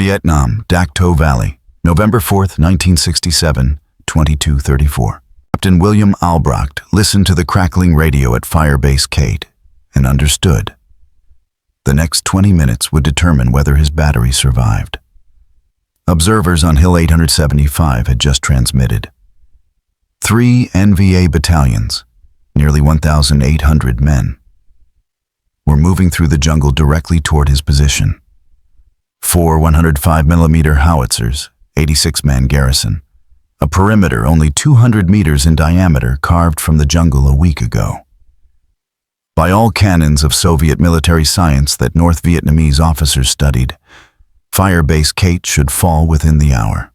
Vietnam, Dak To Valley, November 4th, 1967, 22:34. Captain William Albrecht listened to the crackling radio at Firebase Kate and understood. The next 20 minutes would determine whether his battery survived. Observers on Hill 875 had just transmitted. 3 NVA battalions, nearly 1,800 men, were moving through the jungle directly toward his position. 4 105mm howitzers, 86-man garrison, a perimeter only 200 meters in diameter carved from the jungle a week ago. By all canons of Soviet military science that North Vietnamese officers studied, Firebase Kate should fall within the hour.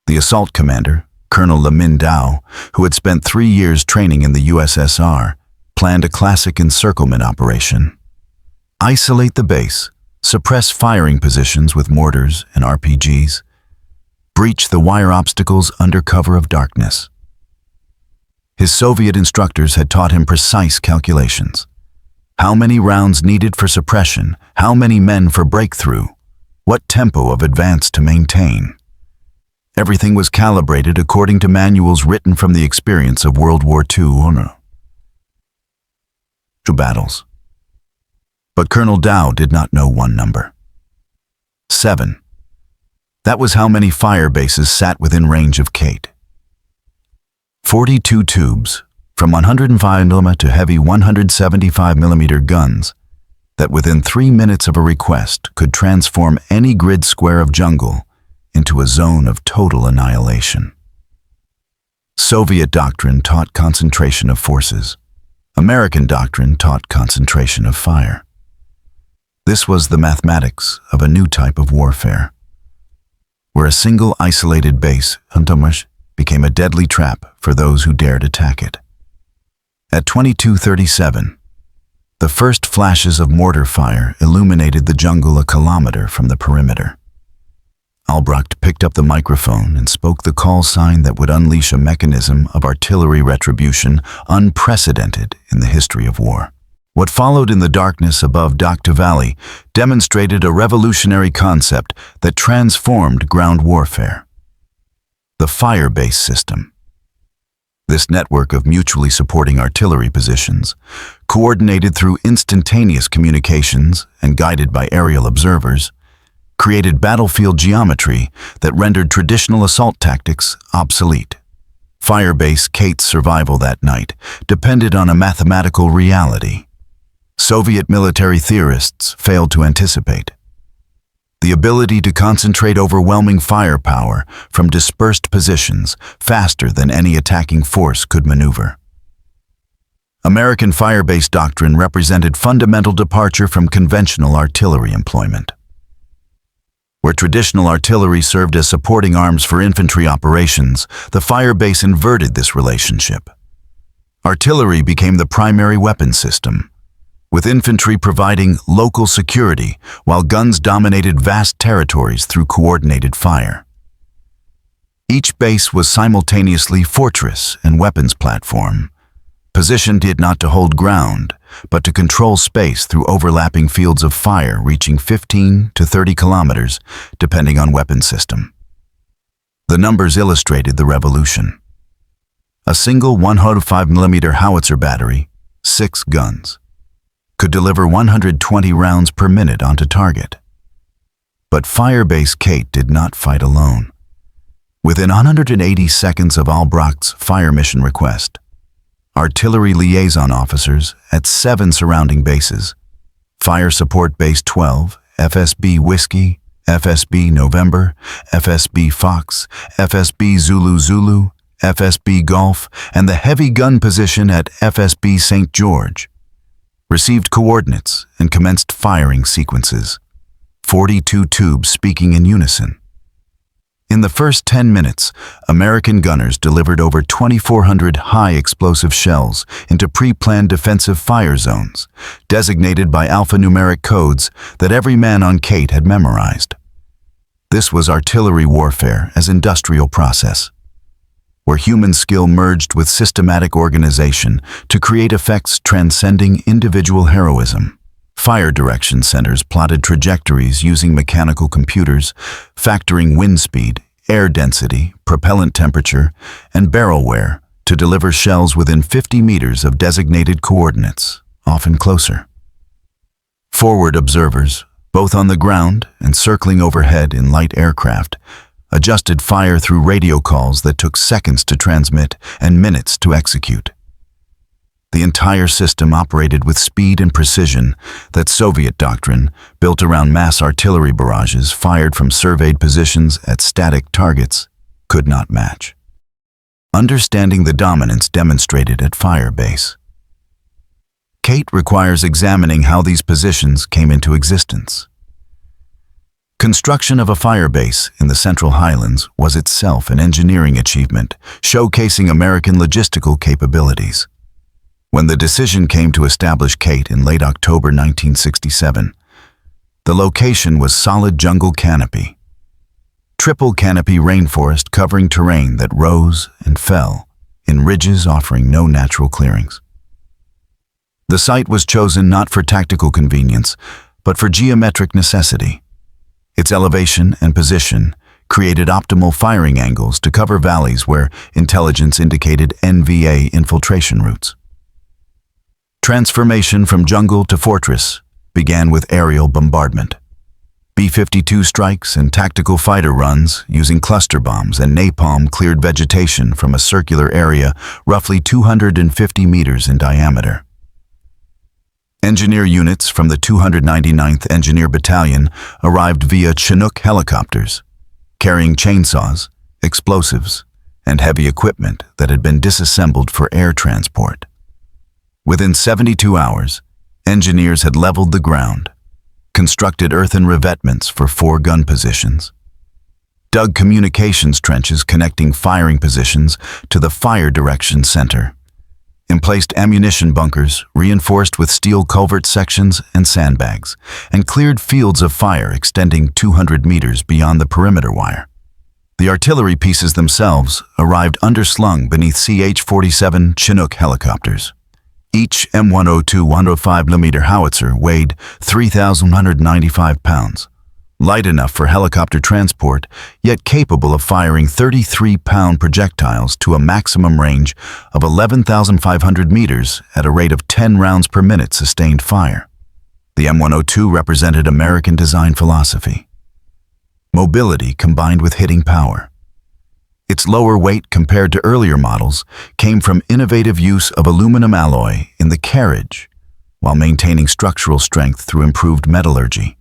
The assault commander, Colonel Le Min Dao, who had spent 3 years training in the USSR, planned a classic encirclement operation. Isolate the base, suppress firing positions with mortars and RPGs, breach the wire obstacles under cover of darkness. His Soviet instructors had taught him precise calculations. How many rounds needed for suppression, how many men for breakthrough, what tempo of advance to maintain. Everything was calibrated according to manuals written from the experience of World War II battles. But Colonel Dao did not know one number. 7. That was how many fire bases sat within range of Kate. 42 tubes, from 105mm to heavy 175mm guns, that within 3 minutes of a request could transform any grid square of jungle into a zone of total annihilation. Soviet doctrine taught concentration of forces. American doctrine taught concentration of fire. This was the mathematics of a new type of warfare, where a single isolated base, became a deadly trap for those who dared attack it. At 22:37, the first flashes of mortar fire illuminated the jungle a kilometer from the perimeter. Albrecht picked up the microphone and spoke the call sign that would unleash a mechanism of artillery retribution unprecedented in the history of war. What followed in the darkness above Dak To Valley demonstrated a revolutionary concept that transformed ground warfare: the fire-base system. This network of mutually supporting artillery positions, coordinated through instantaneous communications and guided by aerial observers, created battlefield geometry that rendered traditional assault tactics obsolete. Firebase Kate's survival that night depended on a mathematical reality Soviet military theorists failed to anticipate: the ability to concentrate overwhelming firepower from dispersed positions faster than any attacking force could maneuver. American firebase doctrine represented fundamental departure from conventional artillery employment. Where traditional artillery served as supporting arms for infantry operations, the firebase inverted this relationship. Artillery became the primary weapon system, with infantry providing local security while guns dominated vast territories through coordinated fire. Each base was simultaneously fortress and weapons platform, positioned yet not to hold ground, but to control space through overlapping fields of fire reaching 15 to 30 kilometers, depending on weapon system. The numbers illustrated the revolution. A single 105mm howitzer battery, 6 guns, could deliver 120 rounds per minute onto target. But Firebase Kate did not fight alone. Within 180 seconds of Albrecht's fire mission request, artillery liaison officers at 7 surrounding bases, Fire Support Base 12, FSB Whiskey, FSB November, FSB Fox, FSB Zulu Zulu, FSB Golf, and the heavy gun position at FSB St. George, received coordinates and commenced firing sequences, 42 tubes speaking in unison. In the first 10 minutes, American gunners delivered over 2,400 high-explosive shells into pre-planned defensive fire zones, designated by alphanumeric codes that every man on Kate had memorized. This was artillery warfare as industrial process, where human skill merged with systematic organization to create effects transcending individual heroism. Fire direction centers plotted trajectories using mechanical computers, factoring wind speed, air density, propellant temperature, and barrel wear to deliver shells within 50 meters of designated coordinates, often closer. Forward observers, both on the ground and circling overhead in light aircraft, adjusted fire through radio calls that took seconds to transmit and minutes to execute. The entire system operated with speed and precision that Soviet doctrine, built around mass artillery barrages fired from surveyed positions at static targets, could not match. Understanding the dominance demonstrated at Firebase. Kate requires examining how these positions came into existence. Construction of a firebase in the Central Highlands was itself an engineering achievement, showcasing American logistical capabilities. When the decision came to establish Kate in late October 1967, the location was solid jungle canopy. Triple canopy rainforest covering terrain that rose and fell in ridges offering no natural clearings. The site was chosen not for tactical convenience, but for geometric necessity. Its elevation and position created optimal firing angles to cover valleys where intelligence indicated NVA infiltration routes. Transformation from jungle to fortress began with aerial bombardment. B-52 strikes and tactical fighter runs using cluster bombs and napalm cleared vegetation from a circular area roughly 250 meters in diameter. Engineer units from the 299th Engineer Battalion arrived via Chinook helicopters, carrying chainsaws, explosives, and heavy equipment that had been disassembled for air transport. Within 72 hours, engineers had leveled the ground, constructed earthen revetments for 4 gun positions, dug communications trenches connecting firing positions to the fire direction center, emplaced ammunition bunkers reinforced with steel culvert sections and sandbags, and cleared fields of fire extending 200 meters beyond the perimeter wire. The artillery pieces themselves arrived underslung beneath CH-47 Chinook helicopters. Each M102 105mm howitzer weighed 3,195 pounds, light enough for helicopter transport, yet capable of firing 33-pound projectiles to a maximum range of 11,500 meters at a rate of 10 rounds per minute sustained fire. The M102 represented American design philosophy. Mobility combined with hitting power. Its lower weight compared to earlier models came from innovative use of aluminum alloy in the carriage, while maintaining structural strength through improved metallurgy.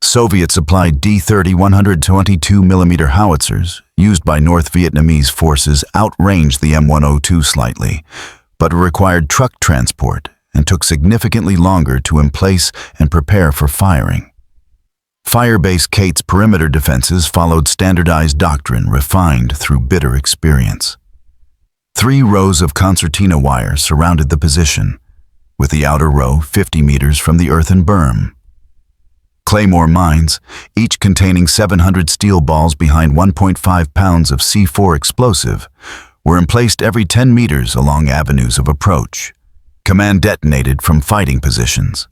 Soviet-supplied D-30 122mm howitzers used by North Vietnamese forces outranged the M102 slightly, but required truck transport and took significantly longer to emplace and prepare for firing. Firebase Kate's perimeter defenses followed standardized doctrine refined through bitter experience. 3 rows of concertina wire surrounded the position, with the outer row 50 meters from the earthen berm. Claymore mines, each containing 700 steel balls behind 1.5 pounds of C4 explosive, were emplaced every 10 meters along avenues of approach. Command detonated from fighting positions.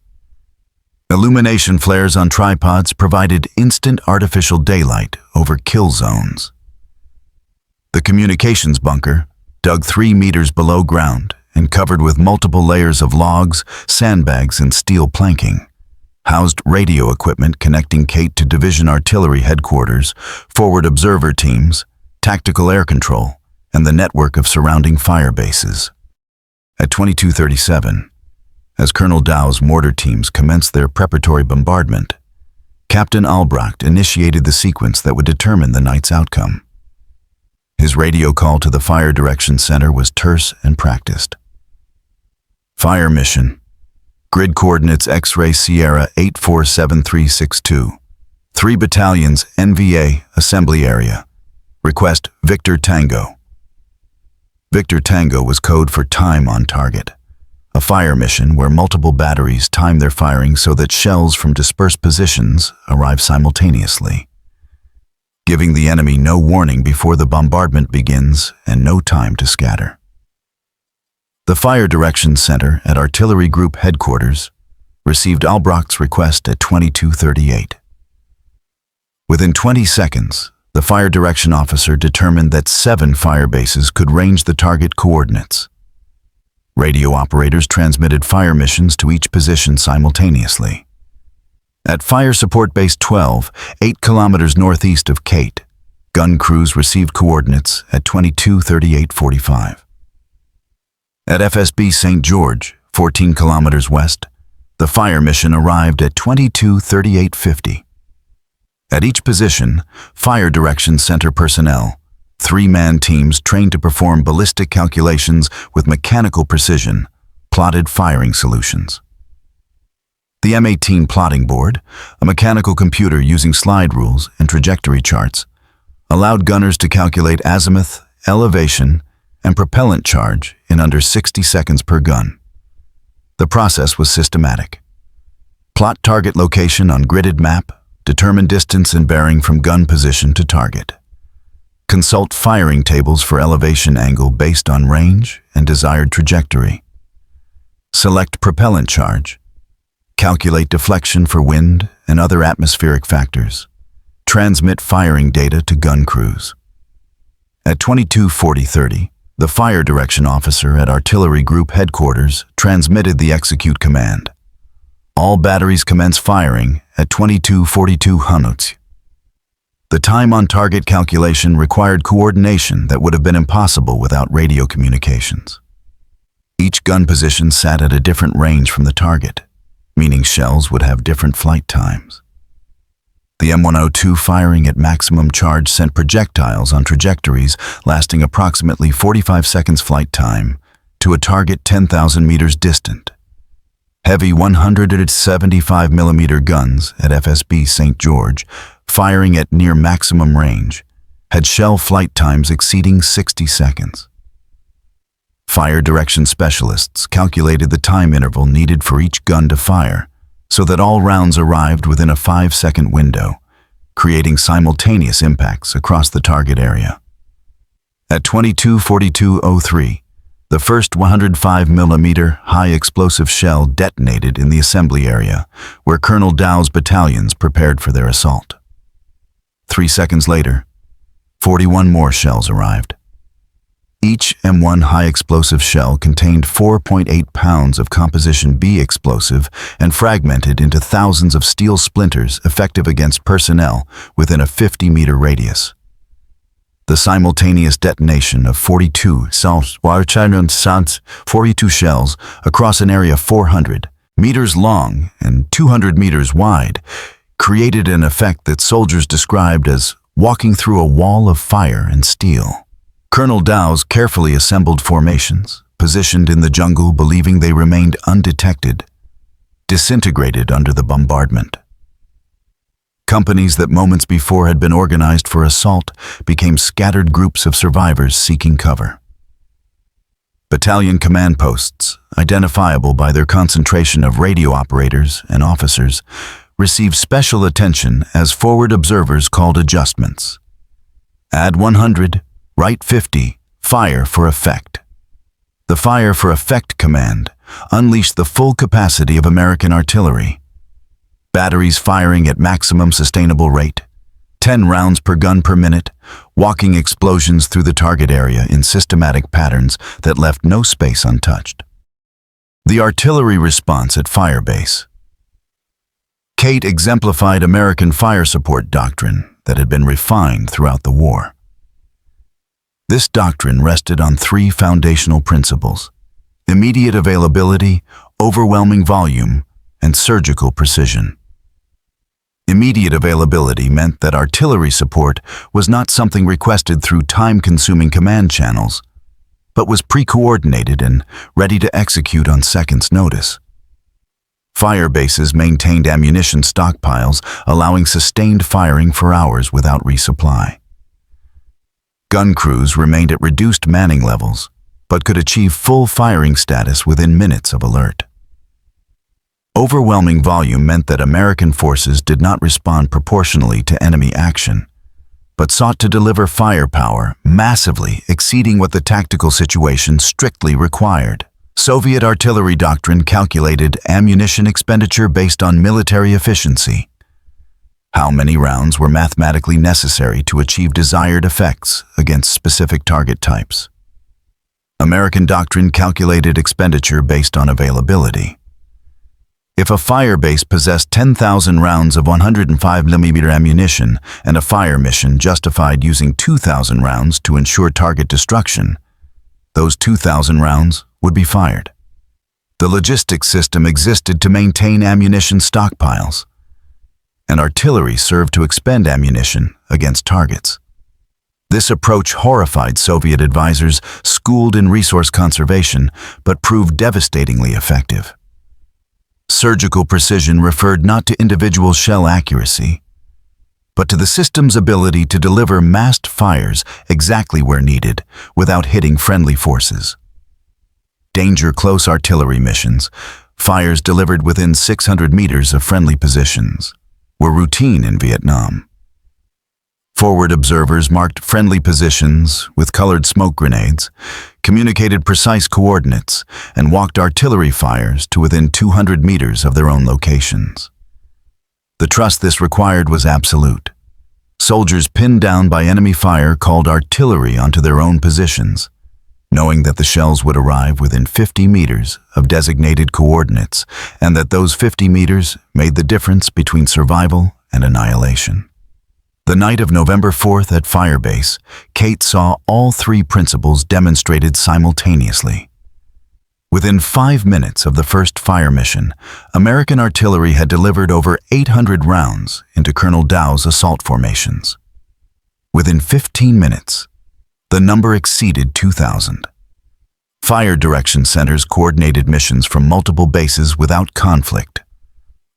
Illumination flares on tripods provided instant artificial daylight over kill zones. The communications bunker, dug 3 meters below ground and covered with multiple layers of logs, sandbags, and steel planking, housed radio equipment connecting Kate to division artillery headquarters, forward observer teams, tactical air control, and the network of surrounding fire bases. At 22:37, as Colonel Dow's mortar teams commenced their preparatory bombardment, Captain Albrecht initiated the sequence that would determine the night's outcome. His radio call to the Fire Direction Center was terse and practiced. Fire mission. Grid coordinates X-ray Sierra 847362. 3 battalions NVA assembly area. Request Victor Tango. Victor Tango was code for time on target. A fire mission where multiple batteries time their firing so that shells from dispersed positions arrive simultaneously, giving the enemy no warning before the bombardment begins and no time to scatter. The Fire Direction Center at Artillery Group Headquarters received Albrecht's request at 22:38. Within 20 seconds, the fire direction officer determined that 7 fire bases could range the target coordinates. Radio operators transmitted fire missions to each position simultaneously. At Fire Support Base 12, 8 kilometers northeast of Kate, gun crews received coordinates at 22:38:45. At FSB St. George, 14 kilometers west, the fire mission arrived at 22:38:50. At each position, Fire Direction Center personnel, 3-man teams trained to perform ballistic calculations with mechanical precision, plotted firing solutions. The M18 plotting board, a mechanical computer using slide rules and trajectory charts, allowed gunners to calculate azimuth, elevation, and propellant charge in under 60 seconds per gun. The process was systematic. Plot target location on gridded map, determine distance and bearing from gun position to target. Consult firing tables for elevation angle based on range and desired trajectory. Select propellant charge. Calculate deflection for wind and other atmospheric factors. Transmit firing data to gun crews. At 22:40:30, the fire direction officer at Artillery Group Headquarters transmitted the execute command. All batteries commence firing at 22:42. The time on target calculation required coordination that would have been impossible without radio communications. Each gun position sat at a different range from the target, meaning shells would have different flight times. The M102 firing at maximum charge sent projectiles on trajectories lasting approximately 45 seconds flight time to a target 10,000 meters distant. Heavy 175mm guns at FSB St. George, firing at near maximum range, had shell flight times exceeding 60 seconds. Fire direction specialists calculated the time interval needed for each gun to fire so that all rounds arrived within a 5-second window, creating simultaneous impacts across the target area. At 22:42:03, the first 105mm high-explosive shell detonated in the assembly area, where Colonel Dow's battalions prepared for their assault. 3 seconds later, 41 more shells arrived. Each M1 high-explosive shell contained 4.8 pounds of Composition B explosive and fragmented into thousands of steel splinters effective against personnel within a 50-meter radius. The simultaneous detonation of 42 shells across an area 400 meters long and 200 meters wide created an effect that soldiers described as walking through a wall of fire and steel. Colonel Dow's carefully assembled formations, positioned in the jungle believing they remained undetected, disintegrated under the bombardment. Companies that moments before had been organized for assault became scattered groups of survivors seeking cover. Battalion command posts, identifiable by their concentration of radio operators and officers, received special attention as forward observers called adjustments. Add 100, right 50, fire for effect. The fire for effect command unleashed the full capacity of American artillery. Batteries firing at maximum sustainable rate, 10 rounds per gun per minute, walking explosions through the target area in systematic patterns that left no space untouched. The artillery response at Firebase. Kate exemplified American fire support doctrine that had been refined throughout the war. This doctrine rested on 3 foundational principles: immediate availability, overwhelming volume, and surgical precision. Immediate availability meant that artillery support was not something requested through time-consuming command channels, but was pre-coordinated and ready to execute on seconds' notice. Fire bases maintained ammunition stockpiles, allowing sustained firing for hours without resupply. Gun crews remained at reduced manning levels, but could achieve full firing status within minutes of alert. Overwhelming volume meant that American forces did not respond proportionally to enemy action, but sought to deliver firepower massively exceeding what the tactical situation strictly required. Soviet artillery doctrine calculated ammunition expenditure based on military efficiency. How many rounds were mathematically necessary to achieve desired effects against specific target types? American doctrine calculated expenditure based on availability. If a fire base possessed 10,000 rounds of 105mm ammunition and a fire mission justified using 2,000 rounds to ensure target destruction, those 2,000 rounds would be fired. The logistics system existed to maintain ammunition stockpiles, and artillery served to expend ammunition against targets. This approach horrified Soviet advisors schooled in resource conservation, but proved devastatingly effective. Surgical precision referred not to individual shell accuracy, but to the system's ability to deliver massed fires exactly where needed without hitting friendly forces. Danger-close artillery missions, fires delivered within 600 meters of friendly positions, were routine in Vietnam. Forward observers marked friendly positions with colored smoke grenades, communicated precise coordinates, and walked artillery fires to within 200 meters of their own locations. The trust this required was absolute. Soldiers pinned down by enemy fire called artillery onto their own positions, knowing that the shells would arrive within 50 meters of designated coordinates, and that those 50 meters made the difference between survival and annihilation. The night of November 4th at Firebase, Kate saw all three principles demonstrated simultaneously. Within 5 minutes of the first fire mission, American artillery had delivered over 800 rounds into Colonel Dow's assault formations. Within 15 minutes, the number exceeded 2,000. Fire direction centers coordinated missions from multiple bases without conflict,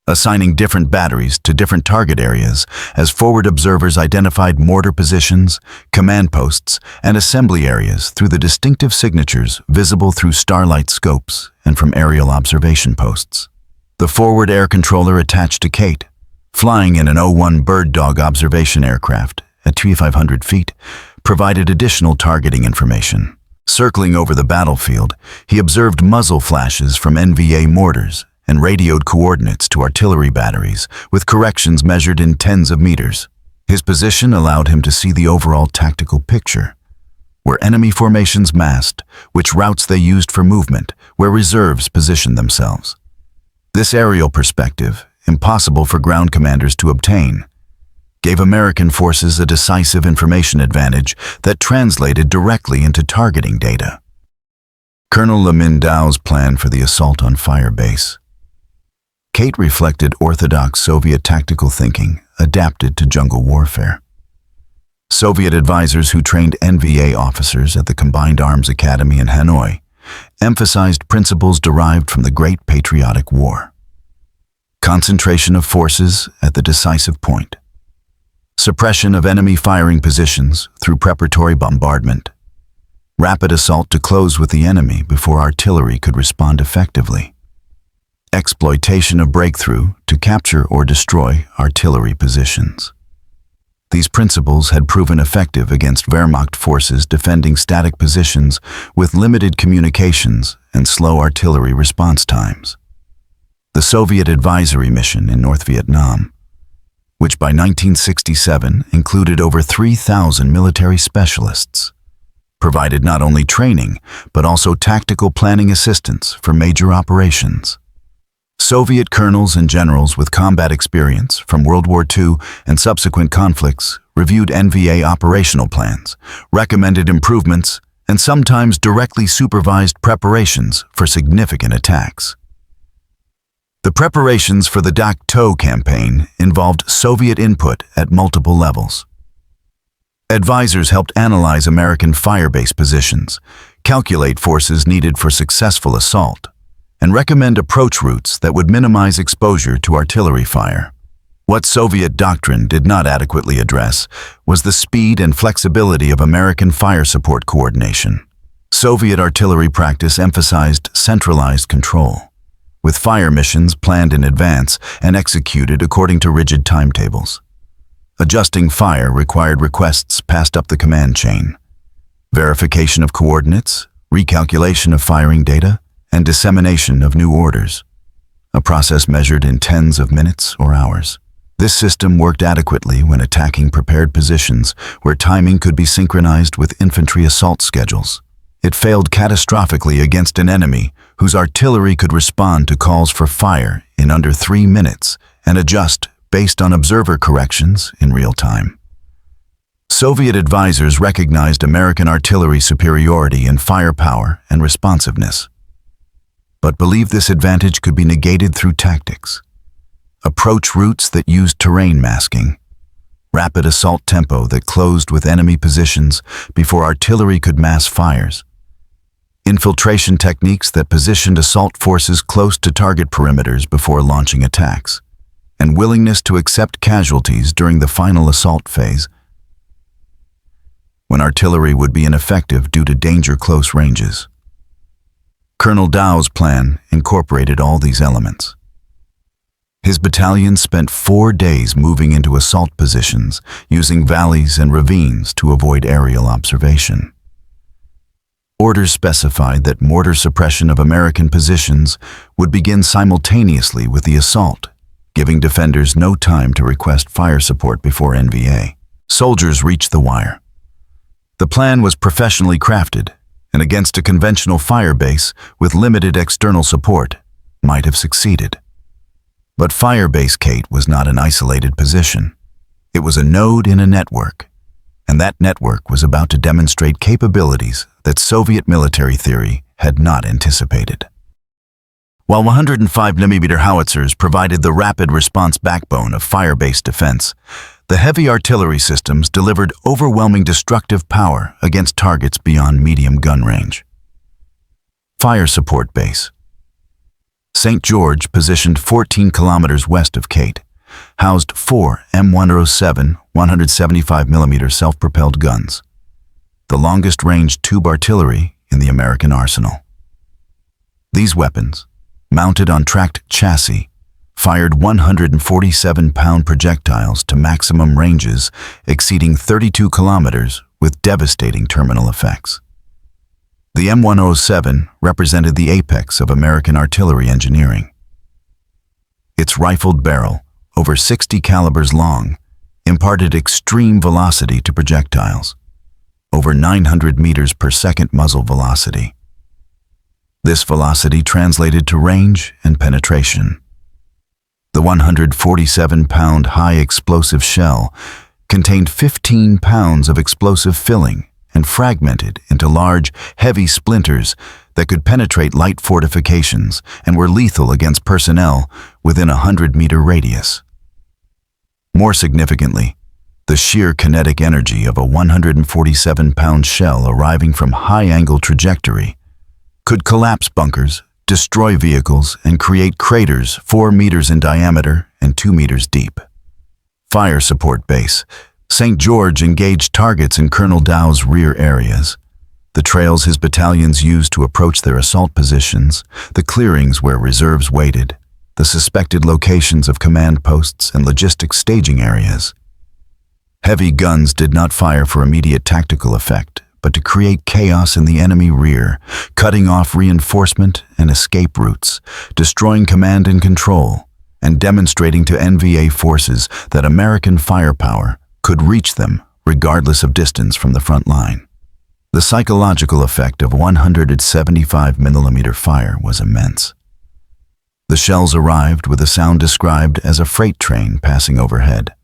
assigning different batteries to different target areas as forward observers identified mortar positions, command posts, and assembly areas through the distinctive signatures visible through starlight scopes and from aerial observation posts. The forward air controller attached to Kate, flying in an O-1 Bird Dog observation aircraft at 2,500 feet, provided additional targeting information. Circling over the battlefield, he observed muzzle flashes from NVA mortars and radioed coordinates to artillery batteries, with corrections measured in tens of meters. His position allowed him to see the overall tactical picture, where enemy formations massed, which routes they used for movement, where reserves positioned themselves. This aerial perspective, impossible for ground commanders to obtain, gave American forces a decisive information advantage that translated directly into targeting data. Colonel Lamin Dow's plan for the assault on Firebase. Kate reflected orthodox Soviet tactical thinking adapted to jungle warfare. Soviet advisors who trained NVA officers at the Combined Arms Academy in Hanoi emphasized principles derived from the Great Patriotic War. Concentration of forces at the decisive point. Suppression of enemy firing positions through preparatory bombardment. Rapid assault to close with the enemy before artillery could respond effectively. Exploitation of breakthrough to capture or destroy artillery positions. These principles had proven effective against Wehrmacht forces defending static positions with limited communications and slow artillery response times. The Soviet advisory mission in North Vietnam, which by 1967 included over 3,000 military specialists, provided not only training but also tactical planning assistance for major operations. Soviet colonels and generals with combat experience from World War II and subsequent conflicts reviewed NVA operational plans, recommended improvements, and sometimes directly supervised preparations for significant attacks. The preparations for the Dak To campaign involved Soviet input at multiple levels. Advisors helped analyze American firebase positions, calculate forces needed for successful assault, and recommend approach routes that would minimize exposure to artillery fire. What Soviet doctrine did not adequately address was the speed and flexibility of American fire support coordination. Soviet artillery practice emphasized centralized control, with fire missions planned in advance and executed according to rigid timetables. Adjusting fire required requests passed up the command chain, verification of coordinates, recalculation of firing data, and dissemination of new orders, a process measured in tens of minutes or hours. This system worked adequately when attacking prepared positions where timing could be synchronized with infantry assault schedules. It failed catastrophically against an enemy whose artillery could respond to calls for fire in under 3 minutes and adjust based on observer corrections in real time. Soviet advisors recognized American artillery superiority in firepower and responsiveness, but believed this advantage could be negated through tactics. Approach routes that used terrain masking, rapid assault tempo that closed with enemy positions before artillery could mass fires, infiltration techniques that positioned assault forces close to target perimeters before launching attacks, and willingness to accept casualties during the final assault phase, when artillery would be ineffective due to danger close ranges. Colonel Dow's plan incorporated all these elements. His battalion spent 4 days moving into assault positions, using valleys and ravines to avoid aerial observation. Orders specified that mortar suppression of American positions would begin simultaneously with the assault, giving defenders no time to request fire support before NVA. Soldiers reached the wire. The plan was professionally crafted, and against a conventional fire base with limited external support, might have succeeded. But Firebase Kate was not an isolated position. It was a node in a network, and that network was about to demonstrate capabilities that Soviet military theory had not anticipated. While 105mm howitzers provided the rapid response backbone of fire-based defense, the heavy artillery systems delivered overwhelming destructive power against targets beyond medium gun range. Fire Support Base. St. George, positioned 14 kilometers west of Kate, housed 4 M107 175mm self-propelled guns, the longest-range tube artillery in the American arsenal. These weapons, mounted on tracked chassis, fired 147-pound projectiles to maximum ranges exceeding 32 kilometers with devastating terminal effects. The M107 represented the apex of American artillery engineering. Its rifled barrel, over 60 calibers long, imparted extreme velocity to projectiles, over 900 meters per second muzzle velocity. This velocity translated to range and penetration. The 147-pound high-explosive shell contained 15 pounds of explosive filling and fragmented into large, heavy splinters that could penetrate light fortifications and were lethal against personnel within a 100-meter radius. More significantly, the sheer kinetic energy of a 147-pound shell arriving from high-angle trajectory could collapse bunkers, destroy vehicles, and create craters 4 meters in diameter and 2 meters deep. Fire Support Base. St. George engaged targets in Colonel Dow's rear areas, the trails his battalions used to approach their assault positions, the clearings where reserves waited, the suspected locations of command posts and logistics staging areas. Heavy guns did not fire for immediate tactical effect, but to create chaos in the enemy rear, cutting off reinforcement and escape routes, destroying command and control, and demonstrating to NVA forces that American firepower could reach them regardless of distance from the front line. The psychological effect of 175mm fire was immense. The shells arrived with a sound described as a freight train passing overhead,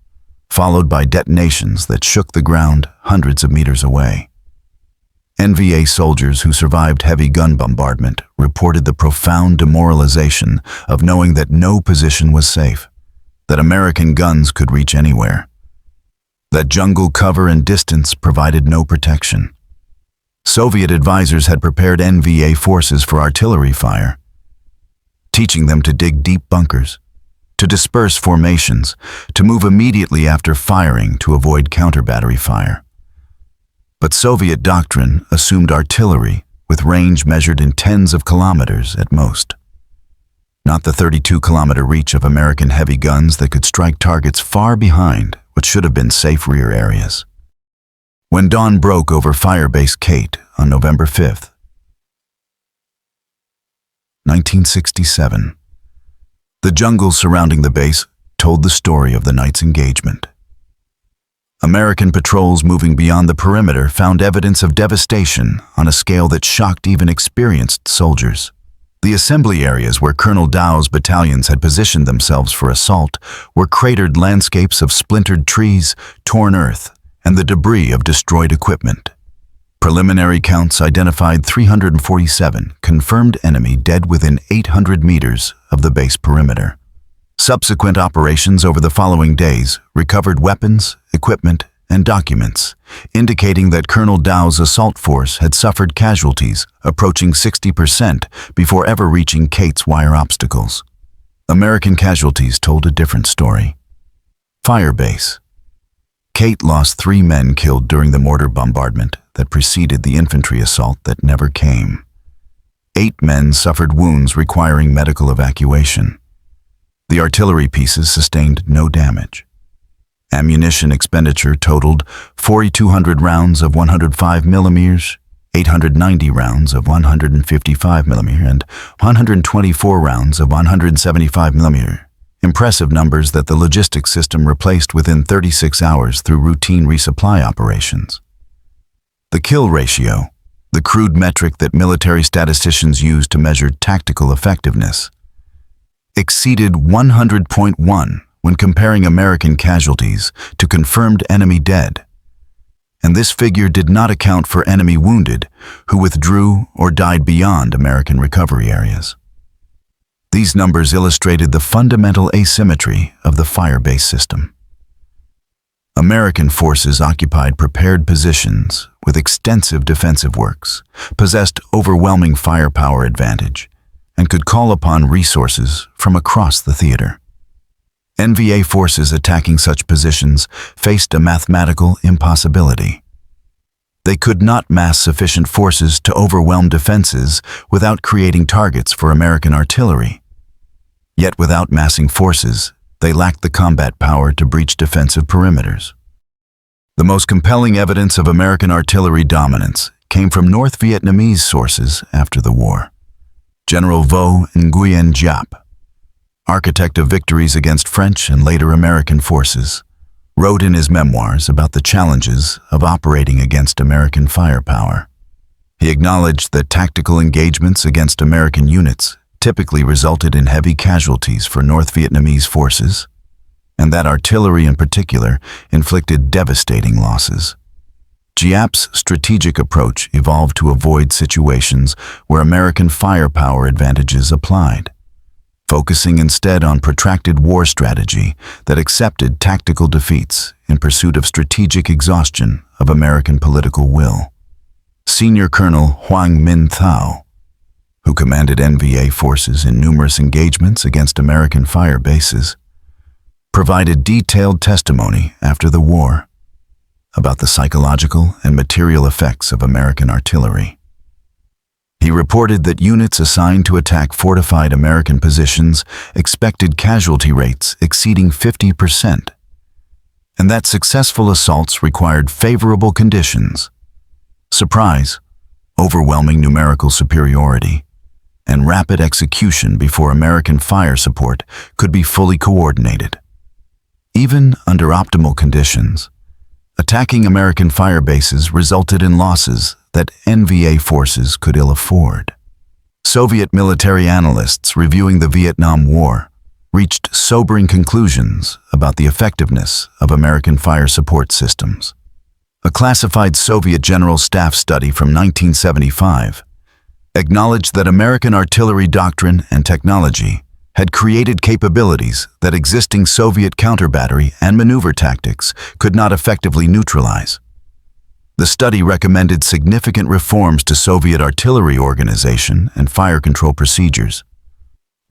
followed by detonations that shook the ground hundreds of meters away. NVA soldiers who survived heavy gun bombardment reported the profound demoralization of knowing that no position was safe, that American guns could reach anywhere, that jungle cover and distance provided no protection. Soviet advisors had prepared NVA forces for artillery fire, teaching them to dig deep bunkers, to disperse formations, to move immediately after firing to avoid counter-battery fire. But Soviet doctrine assumed artillery with range measured in tens of kilometers at most, not the 32-kilometer reach of American heavy guns that could strike targets far behind what should have been safe rear areas. When dawn broke over Firebase Kate on November 5th, 1967. The jungle surrounding the base told the story of the night's engagement. American patrols moving beyond the perimeter found evidence of devastation on a scale that shocked even experienced soldiers. The assembly areas where Colonel Dow's battalions had positioned themselves for assault were cratered landscapes of splintered trees, torn earth, and the debris of destroyed equipment. Preliminary counts identified 347 confirmed enemy dead within 800 meters of the base perimeter. Subsequent operations over the following days recovered weapons, equipment, and documents, indicating that Colonel Dow's assault force had suffered casualties approaching 60% before ever reaching Kate's wire obstacles. American casualties told a different story. Firebase. Kate lost 3 men killed during the mortar bombardment that preceded the infantry assault that never came. 8 men suffered wounds requiring medical evacuation. The artillery pieces sustained no damage. Ammunition expenditure totaled 4,200 rounds of 105 millimeters, 890 rounds of 155 millimeter, and 124 rounds of 175 millimeter. Impressive numbers that the logistics system replaced within 36 hours through routine resupply operations. The kill ratio, the crude metric that military statisticians use to measure tactical effectiveness, exceeded 100.1 when comparing American casualties to confirmed enemy dead. And this figure did not account for enemy wounded who withdrew or died beyond American recovery areas. These numbers illustrated the fundamental asymmetry of the firebase system. American forces occupied prepared positions with extensive defensive works, possessed overwhelming firepower advantage, and could call upon resources from across the theater. NVA forces attacking such positions faced a mathematical impossibility. They could not mass sufficient forces to overwhelm defenses without creating targets for American artillery. Yet without massing forces, they lacked the combat power to breach defensive perimeters. The most compelling evidence of American artillery dominance came from North Vietnamese sources after the war. General Vo Nguyen Giap, architect of victories against French and later American forces, wrote in his memoirs about the challenges of operating against American firepower. He acknowledged that tactical engagements against American units typically resulted in heavy casualties for North Vietnamese forces, and that artillery in particular inflicted devastating losses. Giap's strategic approach evolved to avoid situations where American firepower advantages applied, focusing instead on protracted war strategy that accepted tactical defeats in pursuit of strategic exhaustion of American political will. Senior Colonel Hoang Minh Thao, who commanded NVA forces in numerous engagements against American fire bases, provided detailed testimony after the war about the psychological and material effects of American artillery. He reported that units assigned to attack fortified American positions expected casualty rates exceeding 50%, and that successful assaults required favorable conditions: surprise, overwhelming numerical superiority, and rapid execution before American fire support could be fully coordinated. Even under optimal conditions, attacking American fire bases resulted in losses that NVA forces could ill afford. Soviet military analysts reviewing the Vietnam War reached sobering conclusions about the effectiveness of American fire support systems. A classified Soviet General Staff study from 1975 acknowledged that American artillery doctrine and technology had created capabilities that existing Soviet counter-battery and maneuver tactics could not effectively neutralize. The study recommended significant reforms to Soviet artillery organization and fire control procedures,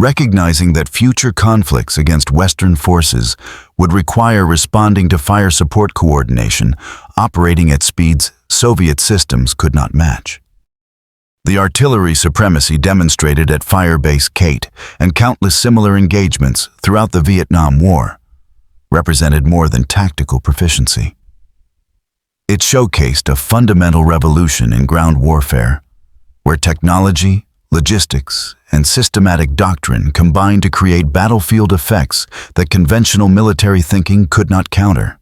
recognizing that future conflicts against Western forces would require responding to fire support coordination operating at speeds Soviet systems could not match. The artillery supremacy demonstrated at Firebase Kate and countless similar engagements throughout the Vietnam War represented more than tactical proficiency. It showcased a fundamental revolution in ground warfare, where technology, logistics, and systematic doctrine combined to create battlefield effects that conventional military thinking could not counter.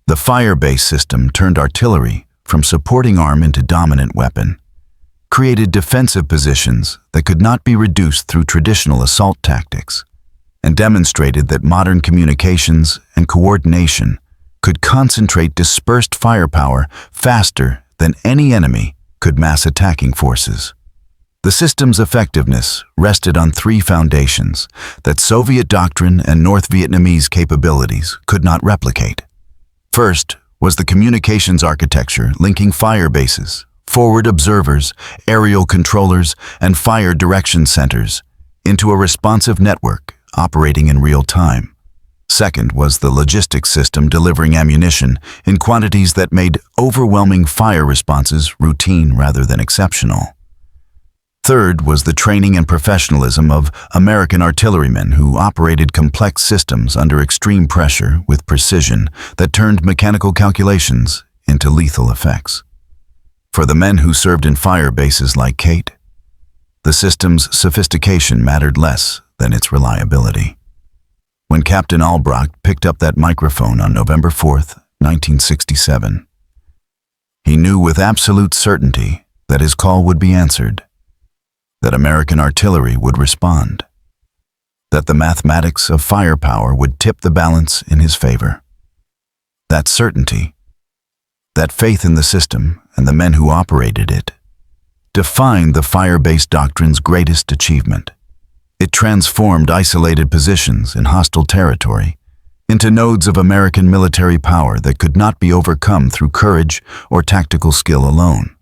The fire-based system turned artillery from supporting arm into dominant weapon, created defensive positions that could not be reduced through traditional assault tactics, and demonstrated that modern communications and coordination could concentrate dispersed firepower faster than any enemy could mass attacking forces. The system's effectiveness rested on three foundations that Soviet doctrine and North Vietnamese capabilities could not replicate. First was the communications architecture linking fire bases, forward observers, aerial controllers, and fire direction centers into a responsive network operating in real time. Second was the logistics system delivering ammunition in quantities that made overwhelming fire responses routine rather than exceptional. Third was the training and professionalism of American artillerymen who operated complex systems under extreme pressure with precision that turned mechanical calculations into lethal effects. For the men who served in fire bases like Kate, the system's sophistication mattered less than its reliability. When Captain Albrecht picked up that microphone on November 4th, 1967, he knew with absolute certainty that his call would be answered, that American artillery would respond, that the mathematics of firepower would tip the balance in his favor. That certainty, that faith in the system and the men who operated it, defined the fire-based doctrine's greatest achievement. It transformed isolated positions in hostile territory into nodes of American military power that could not be overcome through courage or tactical skill alone.